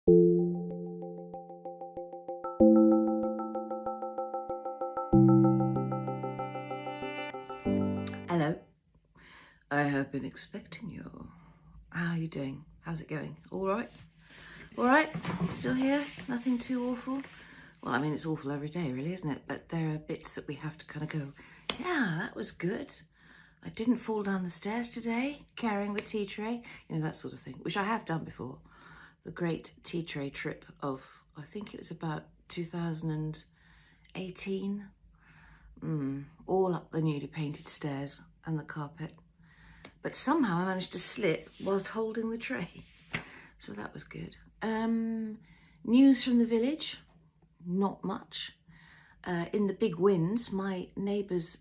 Hello, I have been expecting you. How are you doing? How's it going? All right? All right? Still here? Nothing too awful? Well, I mean, it's awful every day, really, isn't it? But there are bits that we have to kind of go, yeah, that was good. I didn't fall down the stairs today, carrying the tea tray, you know, that sort of thing, which I have done before. The great tea tray trip of, I think it was about 2018. All up the newly painted stairs and the carpet. But somehow I managed to slip whilst holding the tray. So that was good. News from the village, not much. In the big winds, my neighbour's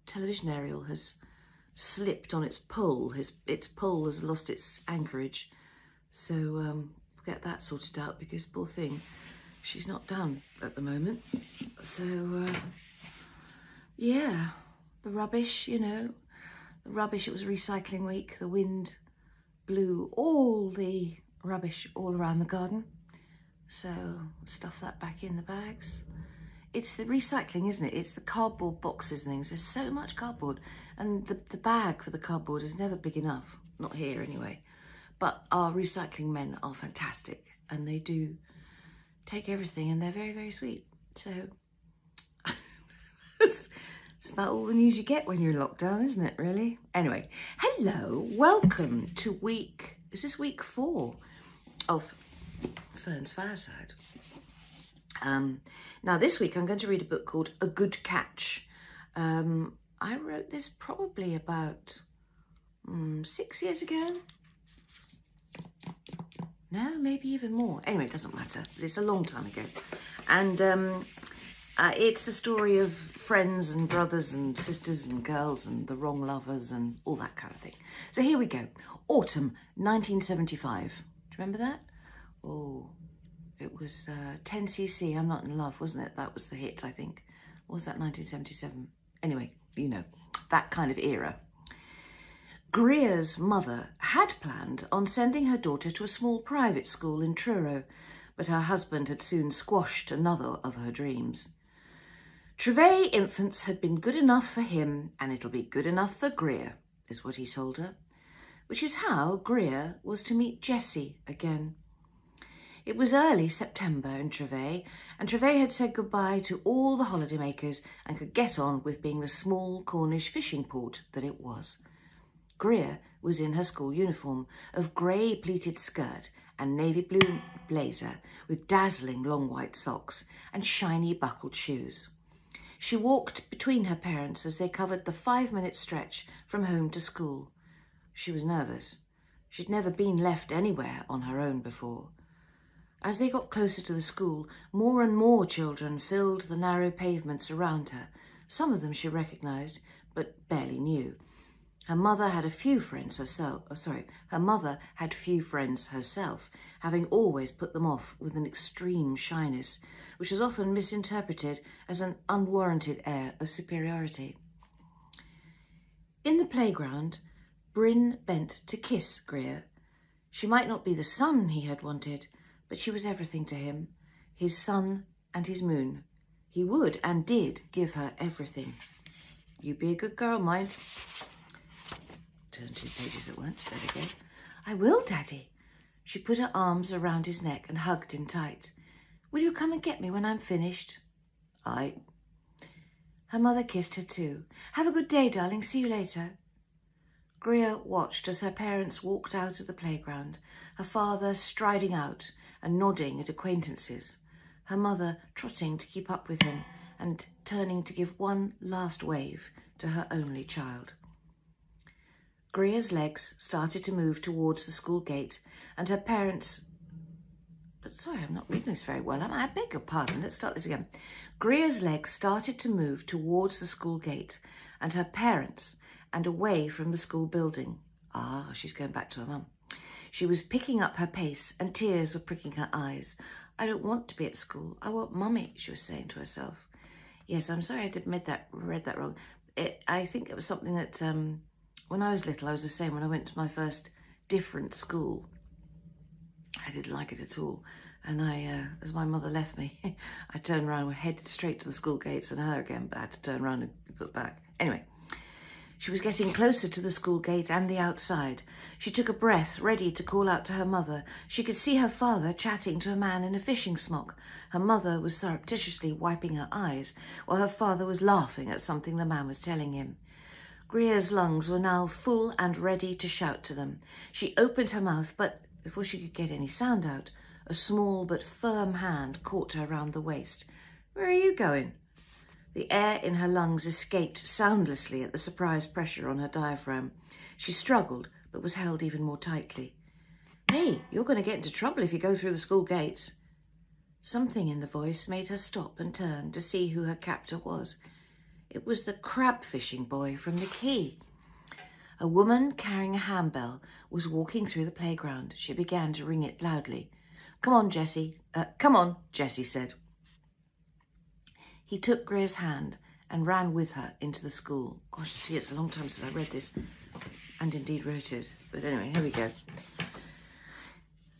television aerial has slipped on its pole. Its pole has lost its anchorage. So we'll get that sorted out because poor thing, she's not down at the moment. So yeah, the rubbish, you know, the rubbish, it was recycling week. The wind blew all the rubbish all around the garden. So stuff that back in the bags. It's the recycling, isn't it? It's the cardboard boxes and things. There's so much cardboard and the bag for the cardboard is never big enough. Not here anyway. But our recycling men are fantastic and they do take everything and they're very, very sweet. So it's about all the news you get when you're in lockdown, isn't it, really? Anyway, hello, welcome to is this week 4 of Fern's Fireside? Now this week I'm going to read a book called A Good Catch. I wrote this probably about 6 years ago. No, maybe even more. Anyway, it doesn't matter. It's a long time ago. And it's a story of friends and brothers and sisters and girls and the wrong lovers and all that kind of thing. So here we go. Autumn 1975. Do you remember that? Oh, it was 10cc, I'm Not in Love, wasn't it? That was the hit, I think. Or was that 1977? Anyway, you know, that kind of era. Greer's mother had planned on sending her daughter to a small private school in Truro, but her husband had soon squashed another of her dreams. Trevay infants had been good enough for him, and it'll be good enough for Greer, is what he told her, which is how Greer was to meet Jesse again. It was early September in Trevay, and Trevay had said goodbye to all the holidaymakers and could get on with being the small Cornish fishing port that it was. Greer was in her school uniform of grey pleated skirt and navy blue blazer with dazzling long white socks and shiny buckled shoes. She walked between her parents as they covered the 5-minute stretch from home to school. She was nervous. She'd never been left anywhere on her own before. As they got closer to the school, more and more children filled the narrow pavements around her. Some of them she recognised, but barely knew. Her mother had few friends herself, having always put them off with an extreme shyness, which was often misinterpreted as an unwarranted air of superiority. In the playground, Bryn bent to kiss Greer. She might not be the sun he had wanted, but she was everything to him, his sun and his moon. He would and did give her everything. You be a good girl, mind. Turn 2 pages at once, there we go. I will, Daddy. She put her arms around his neck and hugged him tight. Will you come and get me when I'm finished? Aye. Her mother kissed her too. Have a good day, darling. See you later. Greer watched as her parents walked out of the playground, her father striding out and nodding at acquaintances, her mother trotting to keep up with him and turning to give one last wave to her only child. Greer's legs started to move towards the school gate, and her parents... Sorry, I'm not reading this very well. I beg your pardon. Let's start this again. Greer's legs started to move towards the school gate, and her parents, and away from the school building. Ah, she's going back to her mum. She was picking up her pace, and tears were pricking her eyes. I don't want to be at school. I want Mummy, she was saying to herself. Yes, I'm sorry I read that wrong. I think it was something that... When I was little, I was the same. When I went to my first different school, I didn't like it at all. And as my mother left me, I turned around and headed straight to the school gates and her again, but I had to turn around and be put back. Anyway, she was getting closer to the school gate and the outside. She took a breath, ready to call out to her mother. She could see her father chatting to a man in a fishing smock. Her mother was surreptitiously wiping her eyes, while her father was laughing at something the man was telling him. Greer's lungs were now full and ready to shout to them. She opened her mouth, but before she could get any sound out, a small but firm hand caught her round the waist. "Where are you going?" The air in her lungs escaped soundlessly at the surprise pressure on her diaphragm. She struggled, but was held even more tightly. "Hey, you're going to get into trouble if you go through the school gates." Something in the voice made her stop and turn to see who her captor was. It was the crab fishing boy from the quay. A woman carrying a handbell was walking through the playground. She began to ring it loudly. Come on, Jesse said. He took Greer's hand and ran with her into the school. Gosh, see, it's a long time since I read this, and indeed wrote it. But anyway, here we go.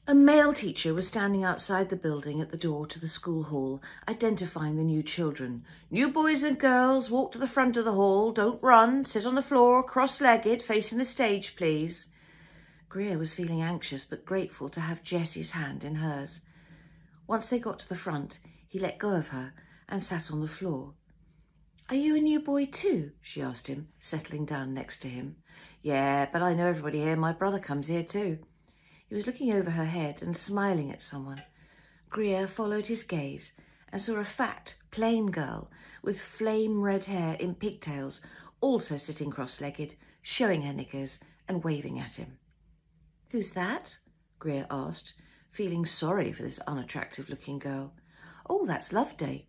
A male teacher was standing outside the building at the door to the school hall, identifying the new children. "New boys and girls, walk to the front of the hall. Don't run. Sit on the floor, cross-legged, facing the stage, please." Greer was feeling anxious but grateful to have Jessie's hand in hers. Once they got to the front, he let go of her and sat on the floor. "Are you a new boy too?" she asked him, settling down next to him. "Yeah, but I know everybody here. My brother comes here too." He was looking over her head and smiling at someone. Greer followed his gaze and saw a fat, plain girl with flame-red hair in pigtails, also sitting cross-legged, showing her knickers and waving at him. "Who's that?" Greer asked, feeling sorry for this unattractive-looking girl. "Oh, that's Loveday."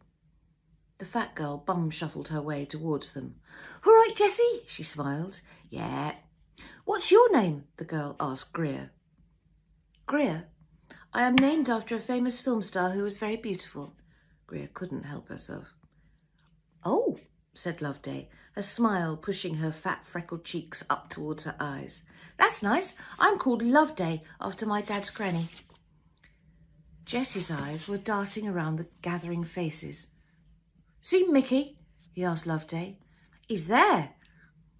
The fat girl bum-shuffled her way towards them. "All right, Jessie," she smiled. "Yeah." "What's your name?" the girl asked Greer. "Greer. I am named after a famous film star who was very beautiful." Greer couldn't help herself. "Oh," said Loveday, a smile pushing her fat freckled cheeks up towards her eyes. "That's nice. I'm called Loveday after my dad's granny." Jessie's eyes were darting around the gathering faces. "See Mickey?" he asked Loveday. "He's there,"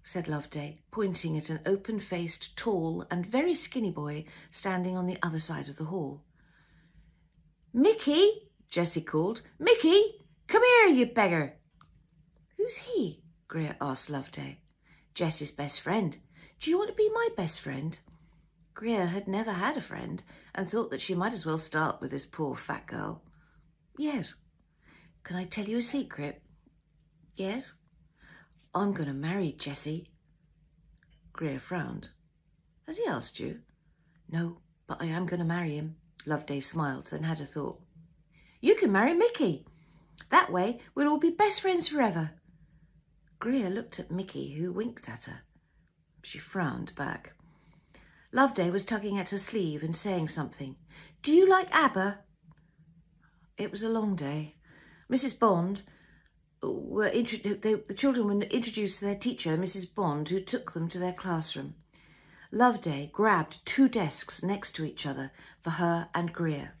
said Loveday, pointing at an open-faced, tall and very skinny boy standing on the other side of the hall. "Mickey," Jessie called. "Mickey, come here, you beggar." "Who's he?" Greer asked Loveday. "Jessie's best friend. Do you want to be my best friend?" Greer had never had a friend and thought that she might as well start with this poor fat girl. "Yes." "Can I tell you a secret?" "Yes." "I'm going to marry Jessie." Greer frowned. "Has he asked you?" "No, but I am going to marry him." Loveday smiled, then had a thought. "You can marry Mickey. That way we'll all be best friends forever." Greer looked at Mickey, who winked at her. She frowned back. Loveday was tugging at her sleeve and saying something. "Do you like ABBA?" It was a long day. Mrs. Bond the children were introduced to their teacher, Mrs. Bond, who took them to their classroom. Loveday grabbed 2 desks next to each other for her and Greer.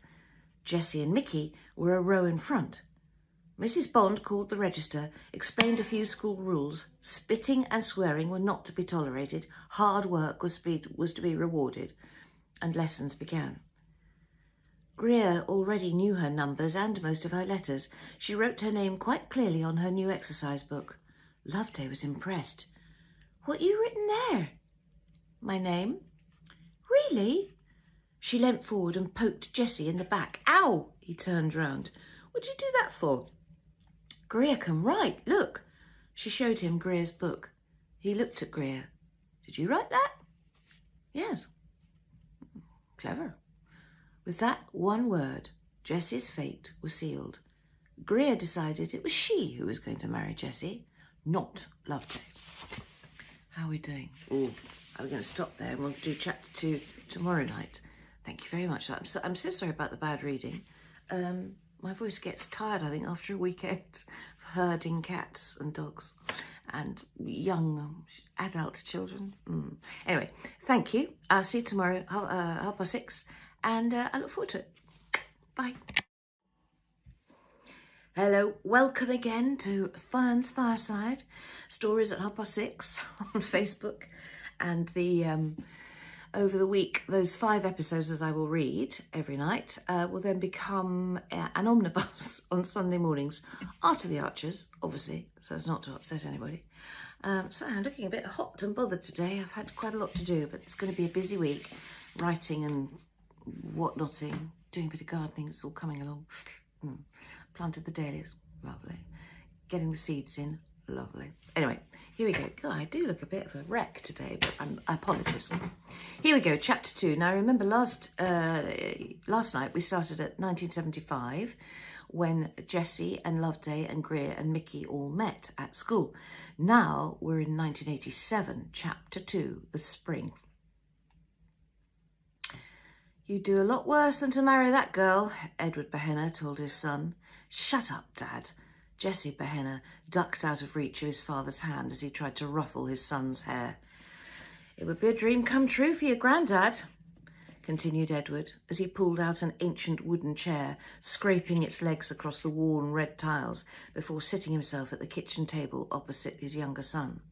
Jessie and Mickey were a row in front. Mrs. Bond called the register, explained a few school rules. Spitting and swearing were not to be tolerated, hard work was to be rewarded, and lessons began. Greer already knew her numbers and most of her letters. She wrote her name quite clearly on her new exercise book. Loveday was impressed. "What you written there?" "My name." "Really?" She leant forward and poked Jessie in the back. "Ow!" He turned round. "What did you do that for?" "Greer can write, look." She showed him Greer's book. He looked at Greer. "Did you write that?" "Yes." "Clever." With that one word, Jessie's fate was sealed. Greer decided it was she who was going to marry Jessie, not Loveday. How are we doing? Oh, are we going to stop there and we'll do chapter 2 tomorrow night? Thank you very much. I'm so sorry about the bad reading. My voice gets tired, I think, after a weekend of herding cats and dogs and young adult children. Anyway, thank you. I'll see you tomorrow, 6:30, and I look forward to it. Bye. Hello, welcome again to Fern's Fireside, stories at 6:30 on Facebook, and over the week, those 5 episodes as I will read every night will then become an omnibus on Sunday mornings after the Archers, obviously, so as not to upset anybody. So I'm looking a bit hot and bothered today. I've had quite a lot to do, but it's going to be a busy week, writing and whatnotting, doing a bit of gardening. It's all coming along. Planted the dahlias, lovely. Getting the seeds in, lovely. Anyway, here we go. God, I do look a bit of a wreck today, but I apologise. Here we go, chapter 2. Now, remember last night we started at 1975 when Jesse and Loveday and Greer and Mickey all met at school. Now we're in 1987, chapter 2, the spring. "You'd do a lot worse than to marry that girl," Edward Behenna told his son. "Shut up, Dad." Jesse Behenna ducked out of reach of his father's hand as he tried to ruffle his son's hair. "It would be a dream come true for your granddad," continued Edward, as he pulled out an ancient wooden chair, scraping its legs across the worn red tiles before sitting himself at the kitchen table opposite his younger son.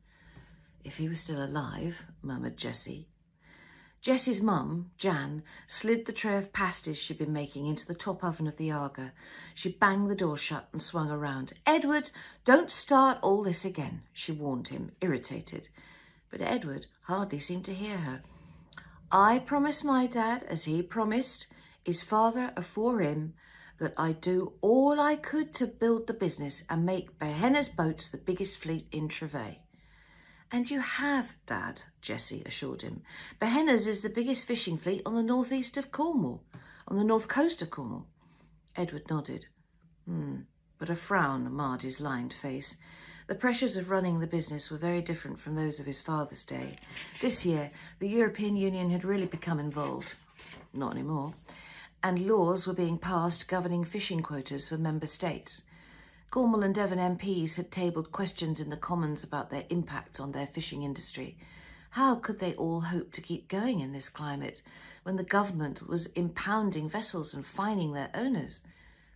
"If he was still alive," murmured Jesse. Jessie's mum, Jan, slid the tray of pasties she'd been making into the top oven of the Aga. She banged the door shut and swung around. "Edward, don't start all this again," she warned him, irritated. But Edward hardly seemed to hear her. "I promised my dad, as he promised his father afore him, that I'd do all I could to build the business and make Behenna's boats the biggest fleet in Trevay." "And you have, Dad," Jesse assured him. "Behenna's is the biggest fishing fleet on the north coast of Cornwall. Edward nodded. But a frown marred his lined face. The pressures of running the business were very different from those of his father's day. This year, the European Union had really become involved. Not anymore. And laws were being passed governing fishing quotas for member states. Cornwall and Devon MPs had tabled questions in the Commons about their impact on their fishing industry. How could they all hope to keep going in this climate when the government was impounding vessels and fining their owners?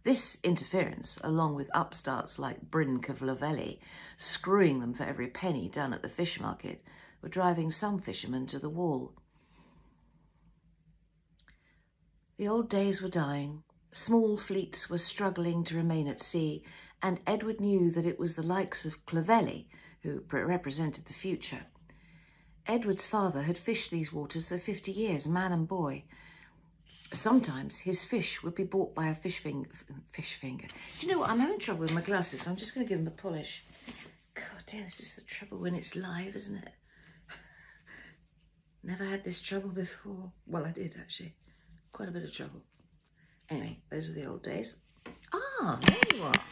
This interference, along with upstarts like Greer Clovelly, screwing them for every penny down at the fish market, were driving some fishermen to the wall. The old days were dying. Small fleets were struggling to remain at sea, and Edward knew that it was the likes of Clovelly who represented the future. Edward's father had fished these waters for 50 years, man and boy. Sometimes his fish would be bought by a fish finger. Do you know what? I'm having trouble with my glasses, so I'm just going to give them a polish. God damn, this is the trouble when it's live, isn't it? Never had this trouble before. Well, I did, actually. Quite a bit of trouble. Anyway, those are the old days. Ah, there you are.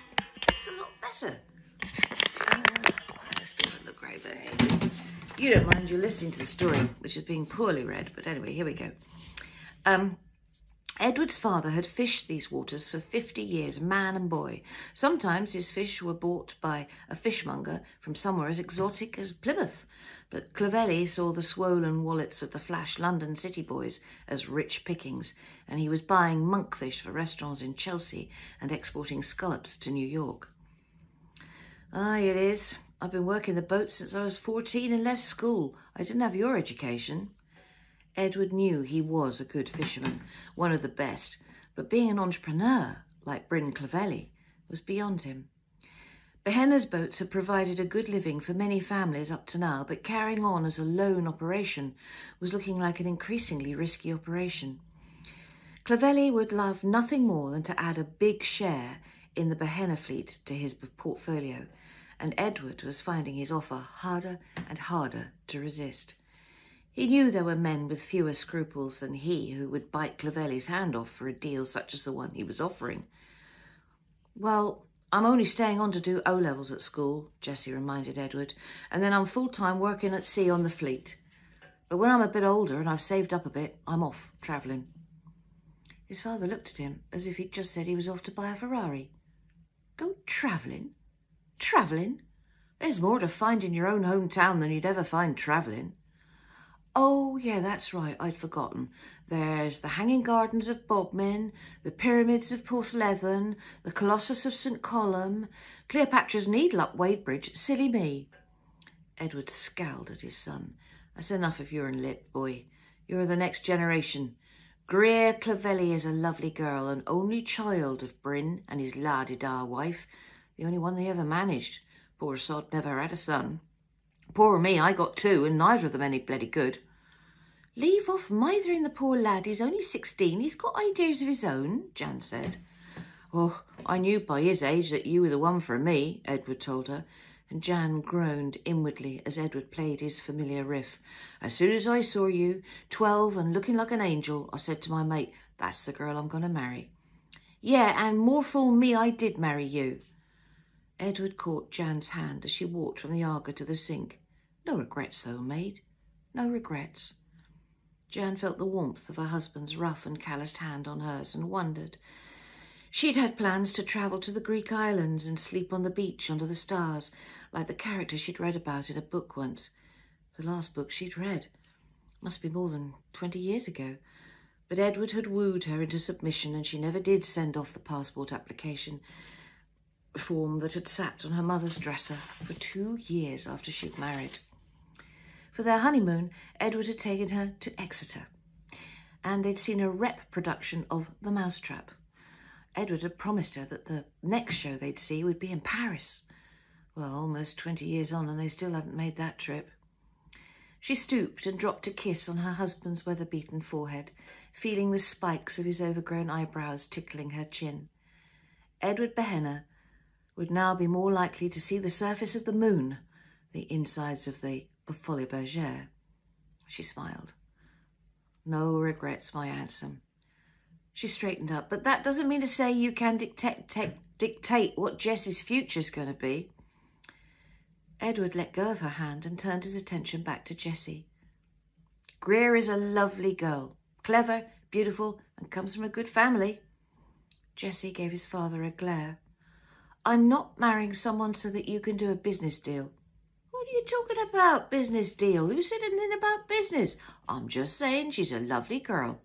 It's a lot better. I still don't look great, but hey. You don't mind, you're listening to the story, which is being poorly read. But anyway, here we go. Edward's father had fished these waters for 50 years, man and boy. Sometimes his fish were bought by a fishmonger from somewhere as exotic as Plymouth. But Clovelly saw the swollen wallets of the flash London city boys as rich pickings, and he was buying monkfish for restaurants in Chelsea and exporting scallops to New York. "Aye, it is. I've been working the boat since I was 14 and left school. I didn't have your education." Edward knew he was a good fisherman, one of the best, but being an entrepreneur, like Greer Clovelly, was beyond him. Behenna's boats had provided a good living for many families up to now, but carrying on as a lone operation was looking like an increasingly risky operation. Clovelly would love nothing more than to add a big share in the Behenna fleet to his portfolio, and Edward was finding his offer harder and harder to resist. He knew there were men with fewer scruples than he who would bite Clovelly's hand off for a deal such as the one he was offering. "Well, I'm only staying on to do O-levels at school," Jesse reminded Edward, "and then I'm full-time working at sea on the fleet. But when I'm a bit older and I've saved up a bit, I'm off travelling." His father looked at him as if he'd just said he was off to buy a Ferrari. "Go travelling? Travelling? There's more to find in your own hometown than you'd ever find travelling." "Oh, yeah, that's right, I'd forgotten. There's the Hanging Gardens of Bodmin, the Pyramids of Porthleathen, the Colossus of St. Column, Cleopatra's Needle up Wadebridge, silly me. Edward scowled at his son. That's enough of your lip, boy. You're the next generation. Greer Clovelly is a lovely girl, an only child of Bryn and his la-di-da wife, the only one they ever managed. Poor sod never had a son. Poor me, I got two, and neither of them any bloody good. Leave off mithering the poor lad, he's only 16, he's got ideas of his own, Jan said. Oh, I knew by his age that you were the one for me, Edward told her, and Jan groaned inwardly as Edward played his familiar riff. As soon as I saw you, 12 and looking like an angel, I said to my mate, that's the girl I'm going to marry. Yeah, and more fool me I did marry you. Edward caught Jan's hand as she walked from the Arga to the sink. No regrets, though, maid. No regrets. Jan felt the warmth of her husband's rough and calloused hand on hers and wondered. She'd had plans to travel to the Greek islands and sleep on the beach under the stars, like the character she'd read about in a book once. The last book she'd read. Must be more than 20 years ago. But Edward had wooed her into submission, and she never did send off the passport application form that had sat on her mother's dresser for 2 years after she'd married. For their honeymoon, Edward had taken her to Exeter, and they'd seen a rep production of The Mousetrap. Edward had promised her that the next show they'd see would be in Paris. Well, almost 20 years on, and they still hadn't made that trip. She stooped and dropped a kiss on her husband's weather-beaten forehead, feeling the spikes of his overgrown eyebrows tickling her chin. Edward Behenna would now be more likely to see the surface of the moon, the insides of the Folie Bergère. She smiled. No regrets, my handsome. She straightened up. But that doesn't mean to say you can dictate what Jess's future's going to be. Edward let go of her hand and turned his attention back to Jessie. Greer is a lovely girl, clever, beautiful, and comes from a good family. Jessie gave his father a glare. I'm not marrying someone so that you can do a business deal. What are you talking about, business deal? Who said anything about business? I'm just saying she's a lovely girl.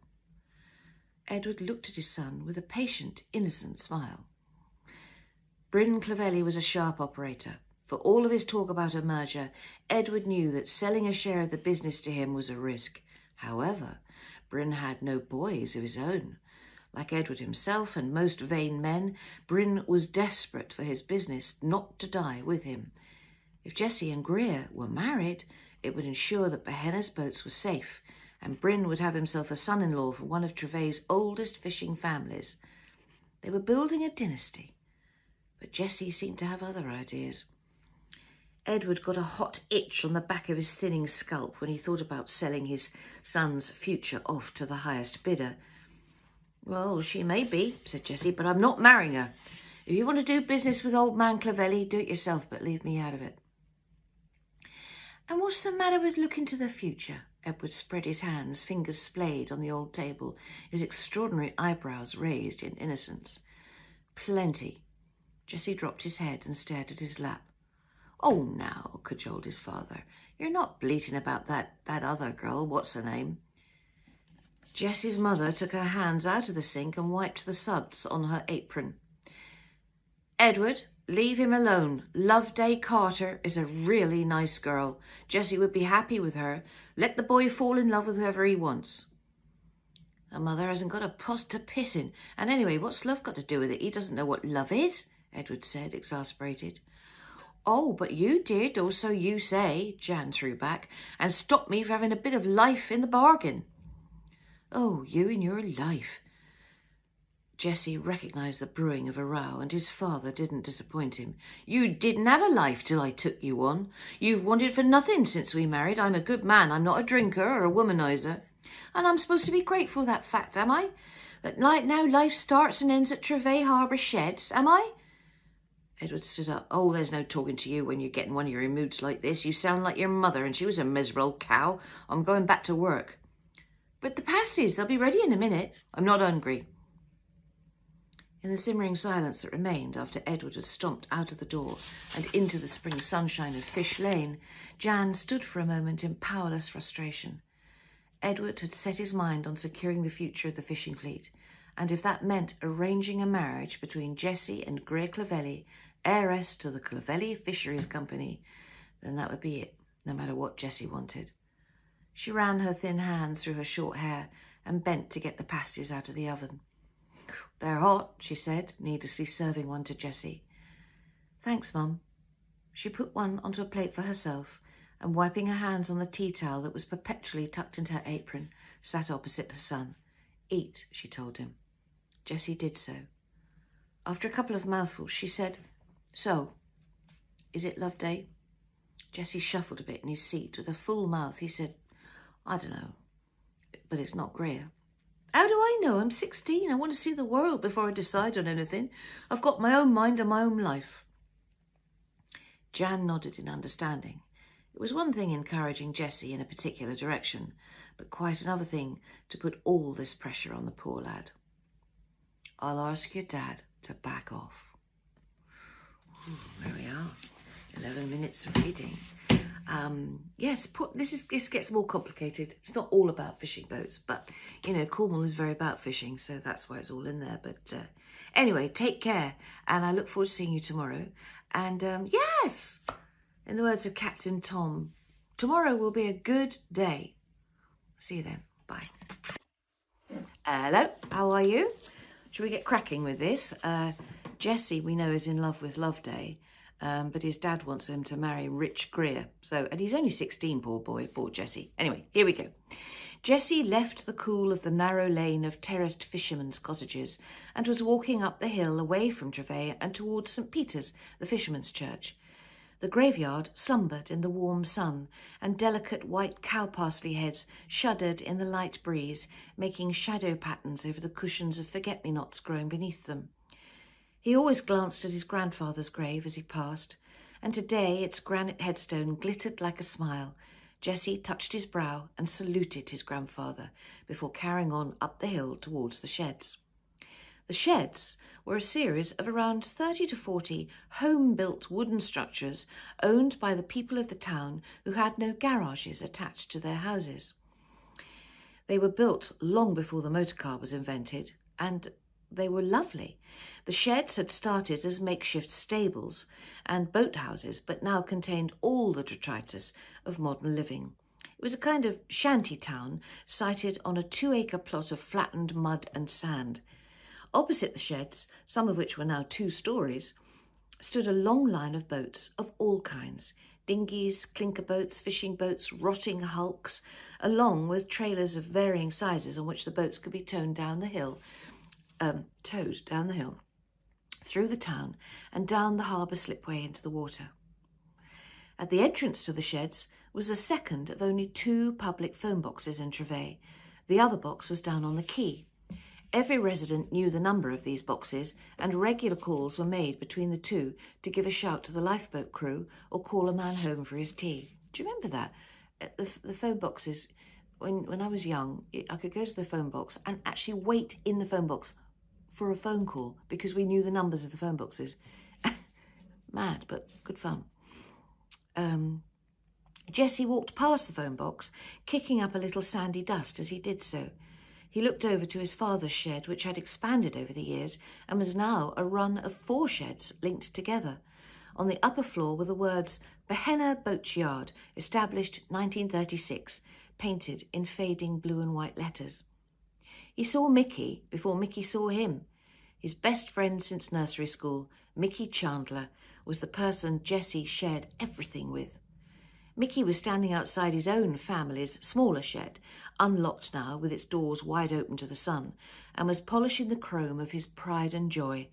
Edward looked at his son with a patient, innocent smile. Bryn Clovelly was a sharp operator. For all of his talk about a merger, Edward knew that selling a share of the business to him was a risk. However, Bryn had no boys of his own. Like Edward himself and most vain men, Bryn was desperate for his business not to die with him. If Jessie and Greer were married, it would ensure that Behenna's boats were safe, and Bryn would have himself a son-in-law from one of Trevay's oldest fishing families. They were building a dynasty, but Jessie seemed to have other ideas. Edward got a hot itch on the back of his thinning scalp when he thought about selling his son's future off to the highest bidder. Well, she may be, said Jessie, but I'm not marrying her. If you want to do business with old man Clovelly, do it yourself, but leave me out of it. And what's the matter with looking to the future? Edward spread his hands, fingers splayed on the old table, his extraordinary eyebrows raised in innocence. Plenty. Jessie dropped his head and stared at his lap. Oh, now, cajoled his father, you're not bleating about that other girl, what's her name? Jessie's mother took her hands out of the sink and wiped the suds on her apron. Edward, leave him alone. Loveday Carter is a really nice girl. Jessie would be happy with her. Let the boy fall in love with whoever he wants. Her mother hasn't got a pot to piss in. And anyway, what's love got to do with it? He doesn't know what love is, Edward said, exasperated. Oh, but you did, or so you say, Jan threw back, and stopped me from having a bit of life in the bargain. Oh, you and your life. Jessie recognised the brewing of a row, and his father didn't disappoint him. You didn't have a life till I took you on. You've wanted for nothing since we married. I'm a good man. I'm not a drinker or a womaniser. And I'm supposed to be grateful for that fact, am I? That now life starts and ends at Trevay Harbour Sheds, am I? Edward stood up. Oh, there's no talking to you when you get in one of your moods like this. You sound like your mother, and she was a miserable cow. I'm going back to work. But the pasties, they'll be ready in a minute. I'm not hungry. In the simmering silence that remained after Edward had stomped out of the door and into the spring sunshine of Fish Lane, Jan stood for a moment in powerless frustration. Edward had set his mind on securing the future of the fishing fleet, and if that meant arranging a marriage between Jessie and Greer Clovelly, heiress to the Clovelly Fisheries Company, then that would be it, no matter what Jessie wanted. She ran her thin hands through her short hair and bent to get the pasties out of the oven. "They're hot," she said, needlessly serving one to Jessie. "Thanks, Mum." She put one onto a plate for herself and, wiping her hands on the tea towel that was perpetually tucked into her apron, sat opposite her son. "Eat," she told him. Jessie did so. After a couple of mouthfuls, she said, "So, is it Loveday?" Jessie shuffled a bit in his seat. With a full mouth, he said, "I don't know, but it's not Greer." "How do I know? I'm 16. I want to see the world before I decide on anything. I've got my own mind and my own life." Jan nodded in understanding. It was one thing encouraging Jessie in a particular direction, but quite another thing to put all this pressure on the poor lad. "I'll ask your dad to back off." There we are. 11 minutes of reading. Yes, this gets more complicated. It's not all about fishing boats, but, Cornwall is very about fishing, so that's why it's all in there. But anyway, take care, and I look forward to seeing you tomorrow. And yes, in the words of Captain Tom, tomorrow will be a good day. See you then. Bye. Hello, how are you? Shall we get cracking with this? Jesse, we know, is in love with Loveday, but his dad wants him to marry rich Greer. And he's only 16, poor boy, poor Jesse. Anyway, here we go. Jesse left the cool of the narrow lane of terraced fishermen's cottages and was walking up the hill away from Trevey and towards St. Peter's, the fishermen's church. The graveyard slumbered in the warm sun, and delicate white cow-parsley heads shuddered in the light breeze, making shadow patterns over the cushions of forget-me-nots growing beneath them. He always glanced at his grandfather's grave as he passed, and today its granite headstone glittered like a smile. Jesse touched his brow and saluted his grandfather before carrying on up the hill towards the sheds. The sheds were a series of around 30 to 40 home-built wooden structures owned by the people of the town who had no garages attached to their houses. They were built long before the motor car was invented, and they were lovely. The sheds had started as makeshift stables and boathouses, but now contained all the detritus of modern living. It was a kind of shanty town sited on a 2-acre plot of flattened mud and sand. Opposite the sheds, some of which were now 2 stories, stood a long line of boats of all kinds, dinghies, clinker boats, fishing boats, rotting hulks, along with trailers of varying sizes on which the boats could be towed down the hill, through the town and down the harbour slipway into the water. At the entrance to the sheds was the second of only 2 public phone boxes in Trevey. The other box was down on the quay. Every resident knew the number of these boxes, and regular calls were made between the 2 to give a shout to the lifeboat crew or call a man home for his tea. Do you remember that? The phone boxes, when I was young, I could go to the phone box and actually wait in the phone box for a phone call because we knew the numbers of the phone boxes. Mad, but good fun. Jesse walked past the phone box, kicking up a little sandy dust as he did so. He looked over to his father's shed, which had expanded over the years and was now a run of 4 sheds linked together. On the upper floor were the words Behenna Boat Yard, established 1936, painted in fading blue and white letters. He saw Mickey before Mickey saw him. His best friend since nursery school, Mickey Chandler, was the person Jesse shared everything with. Mickey was standing outside his own family's smaller shed, unlocked now with its doors wide open to the sun, and was polishing the chrome of his pride and joy,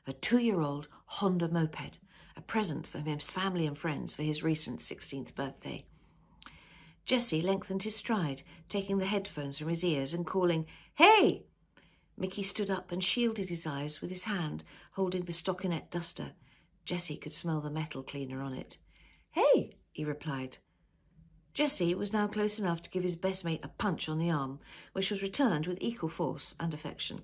a 2-year-old Honda moped, a present from his family and friends for his recent 16th birthday. Jesse lengthened his stride, taking the headphones from his ears and calling, "Hey!" Mickey stood up and shielded his eyes with his hand, holding the stockinette duster. Jesse could smell the metal cleaner on it. "Hey!" he replied. Jesse was now close enough to give his best mate a punch on the arm, which was returned with equal force and affection.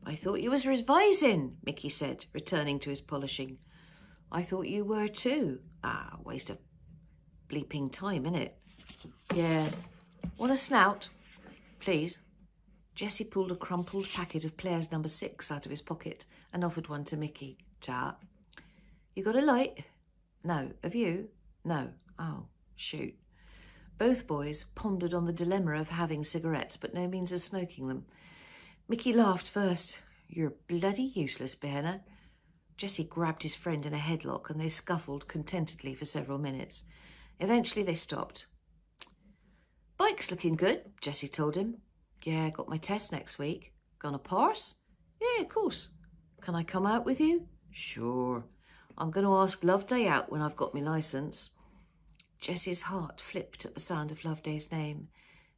"I thought you was revising," Mickey said, returning to his polishing. "I thought you were too." Waste of bleeping time, innit? Yeah, Want a snout? Please. Jesse pulled a crumpled packet of Players number 6 out of his pocket and offered one to Mickey. Ta. You got a light? No. Have you? No. Oh, shoot. Both boys pondered on the dilemma of having cigarettes but no means of smoking them. Mickey laughed first. You're bloody useless, Behenna. Jesse grabbed his friend in a headlock and they scuffled contentedly for several minutes. Eventually they stopped. Bike's looking good, Jesse told him. Yeah, got my test next week. Gonna pass? Yeah, of course. Can I come out with you? Sure. I'm going to ask Loveday out when I've got my licence. Jesse's heart flipped at the sound of Loveday's name.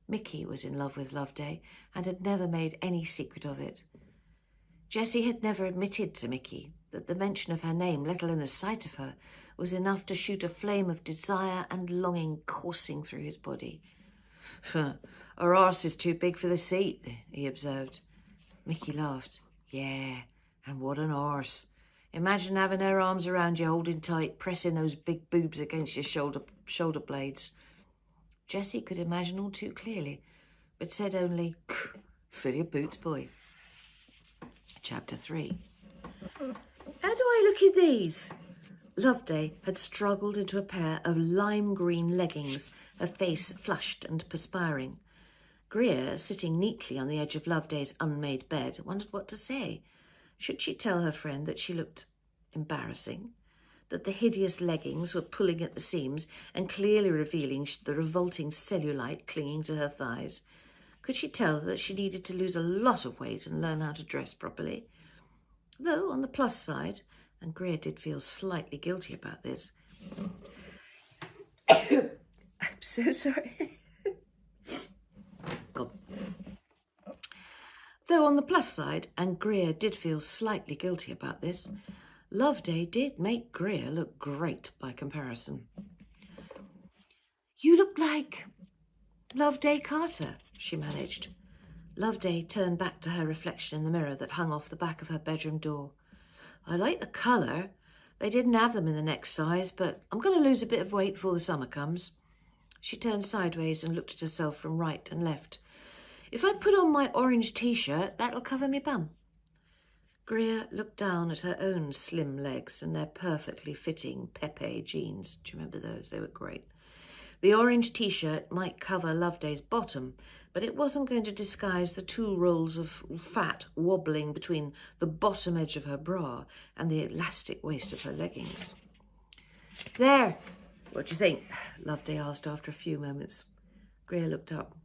Mickey was in love with Loveday and had never made any secret of it. Jesse had never admitted to Mickey that the mention of her name, let alone the sight of her, was enough to shoot a flame of desire and longing coursing through his body. Her arse is too big for the seat, he observed. Mickey laughed. Yeah, and what an arse. Imagine having her arms around you, holding tight, pressing those big boobs against your shoulder blades. Jesse could imagine all too clearly, but said only, fill your boots, boy. Chapter 3. How do I look in these? Loveday had struggled into a pair of lime green leggings, her face flushed and perspiring. Greer, sitting neatly on the edge of Loveday's unmade bed, wondered what to say. Should she tell her friend that she looked embarrassing, that the hideous leggings were pulling at the seams and clearly revealing the revolting cellulite clinging to her thighs? Could she tell her that she needed to lose a lot of weight and learn how to dress properly? Though, on the plus side, and Greer did feel slightly guilty about this. I'm so sorry. God. Though on the plus side, and Greer did feel slightly guilty about this, Loveday did make Greer look great by comparison. You look like Loveday Carter, she managed. Loveday turned back to her reflection in the mirror that hung off the back of her bedroom door. I like the colour. They didn't have them in the next size, but I'm going to lose a bit of weight before the summer comes. She turned sideways and looked at herself from right and left. If I put on my orange T-shirt, that'll cover me bum. Greer looked down at her own slim legs and their perfectly fitting Pepe jeans. Do you remember those? They were great. The orange T-shirt might cover Loveday's bottom, but it wasn't going to disguise the 2 rolls of fat wobbling between the bottom edge of her bra and the elastic waist of her leggings. There, what do you think? Loveday asked after a few moments. Greer looked up.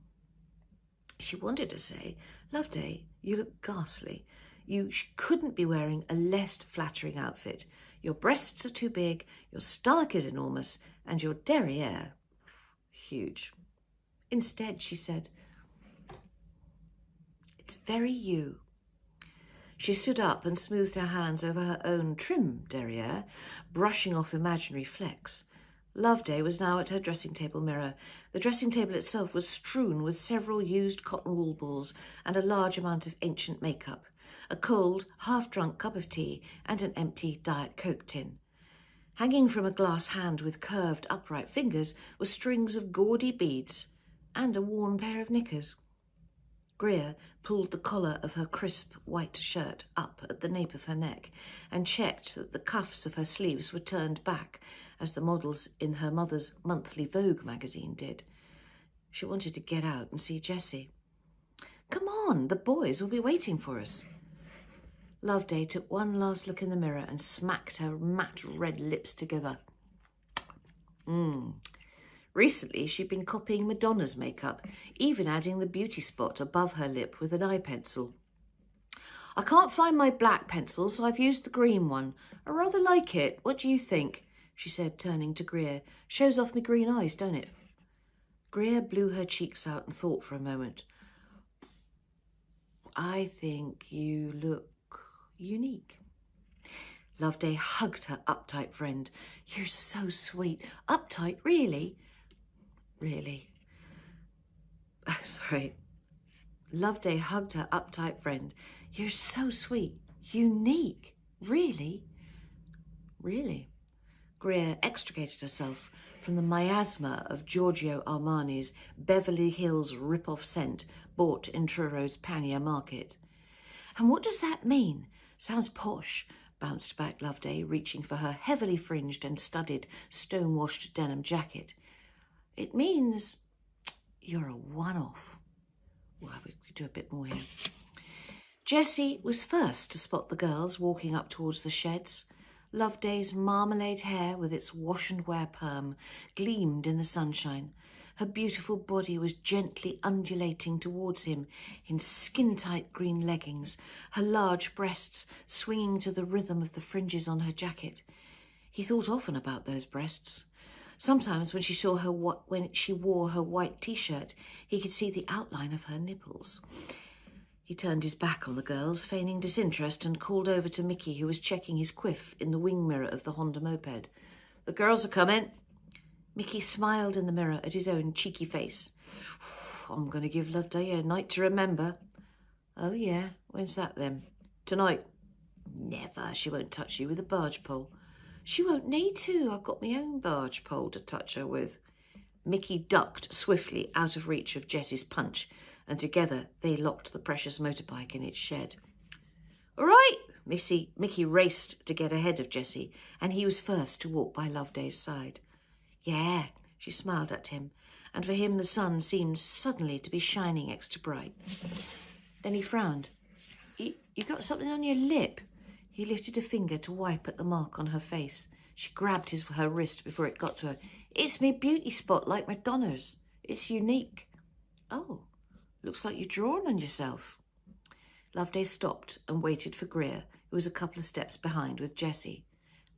She wanted to say, Loveday, you look ghastly. You couldn't be wearing a less flattering outfit. Your breasts are too big, your stomach is enormous, and your derriere huge. Instead, she said, it's very you. She stood up and smoothed her hands over her own trim derriere, brushing off imaginary flecks. Loveday was now at her dressing table mirror. The dressing table itself was strewn with several used cotton wool balls and a large amount of ancient makeup, a cold, half-drunk cup of tea and an empty Diet Coke tin. Hanging from a glass hand with curved, upright fingers were strings of gaudy beads and a worn pair of knickers. Greer pulled the collar of her crisp white shirt up at the nape of her neck and checked that the cuffs of her sleeves were turned back, as the models in her mother's monthly Vogue magazine did. She wanted to get out and see Jesse. Come on, the boys will be waiting for us. Loveday took one last look in the mirror and smacked her matte red lips together. Recently, she'd been copying Madonna's makeup, even adding the beauty spot above her lip with an eye pencil. I can't find my black pencil, so I've used the green one. I rather like it. What do you think? She said, turning to Greer. Shows off me green eyes, don't it? Greer blew her cheeks out and thought for a moment. I think you look unique. Loveday hugged her uptight friend. You're so sweet. Uptight, really? Really? Sorry. Loveday hugged her uptight friend. You're so sweet. Unique. Really? Really? Greer extricated herself from the miasma of Giorgio Armani's Beverly Hills rip-off scent bought in Truro's Pannier Market. And what does that mean? Sounds posh, bounced back Loveday, reaching for her heavily fringed and studded stone-washed denim jacket. It means you're a one-off. Well, we could do a bit more here. Jessie was first to spot the girls walking up towards the sheds. Loveday's marmalade hair with its wash-and-wear perm gleamed in the sunshine. Her beautiful body was gently undulating towards him in skin-tight green leggings, her large breasts swinging to the rhythm of the fringes on her jacket. He thought often about those breasts. Sometimes when she wore her white T-shirt, he could see the outline of her nipples. He turned his back on the girls, feigning disinterest, and called over to Mickey, who was checking his quiff in the wing mirror of the Honda moped. "The girls are coming." Mickey smiled in the mirror at his own cheeky face. "I'm going to give Loveday a night to remember." "Oh, yeah? When's that, then?" "Tonight." "Never. She won't touch you with a barge pole." "She won't need to. I've got my own barge pole to touch her with." Mickey ducked swiftly out of reach of Jessie's punch, and together they locked the precious motorbike in its shed. "All right!" Mickey raced to get ahead of Jessie, and he was first to walk by Loveday's side. "Yeah," she smiled at him, and for him the sun seemed suddenly to be shining extra bright. Then he frowned. You got something on your lip?" He lifted a finger to wipe at the mark on her face. She grabbed her wrist before it got to her. "It's me beauty spot like Madonna's. It's unique." "Oh. Looks like you're drawing on yourself." Loveday stopped and waited for Greer, who was a couple of steps behind with Jessie.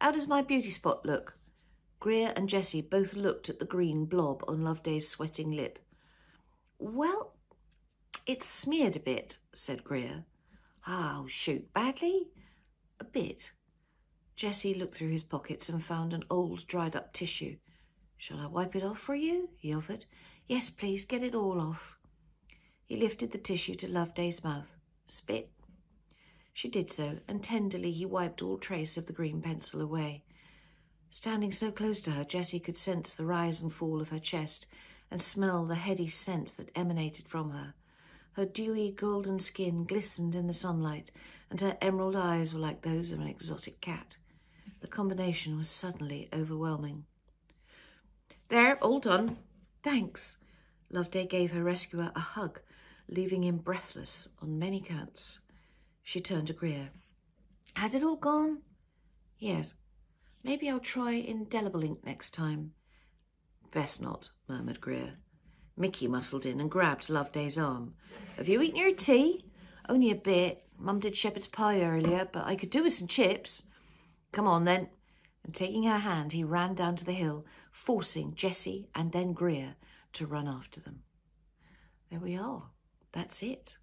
"How does my beauty spot look?" Greer and Jessie both looked at the green blob on Loveday's sweating lip. "Well, it's smeared a bit," said Greer. "Oh, shoot, badly?" "A bit." Jessie looked through his pockets and found an old dried-up tissue. "Shall I wipe it off for you?" he offered. "Yes, please, get it all off." He lifted the tissue to Loveday's mouth. "Spit." She did so, and tenderly he wiped all trace of the green pencil away. Standing so close to her, Jessie could sense the rise and fall of her chest and smell the heady scent that emanated from her. Her dewy golden skin glistened in the sunlight, and her emerald eyes were like those of an exotic cat. The combination was suddenly overwhelming. "There, all done." "Thanks." Loveday gave her rescuer a hug, leaving him breathless on many counts. She turned to Greer. "Has it all gone?" "Yes. Maybe I'll try indelible ink next time." "Best not," murmured Greer. Mickey muscled in and grabbed Loveday's arm. "Have you eaten your tea?" "Only a bit. Mum did shepherd's pie earlier, but I could do with some chips." "Come on, then." And taking her hand, he ran down to the hill, forcing Jessie and then Greer to run after them. There we are. That's it.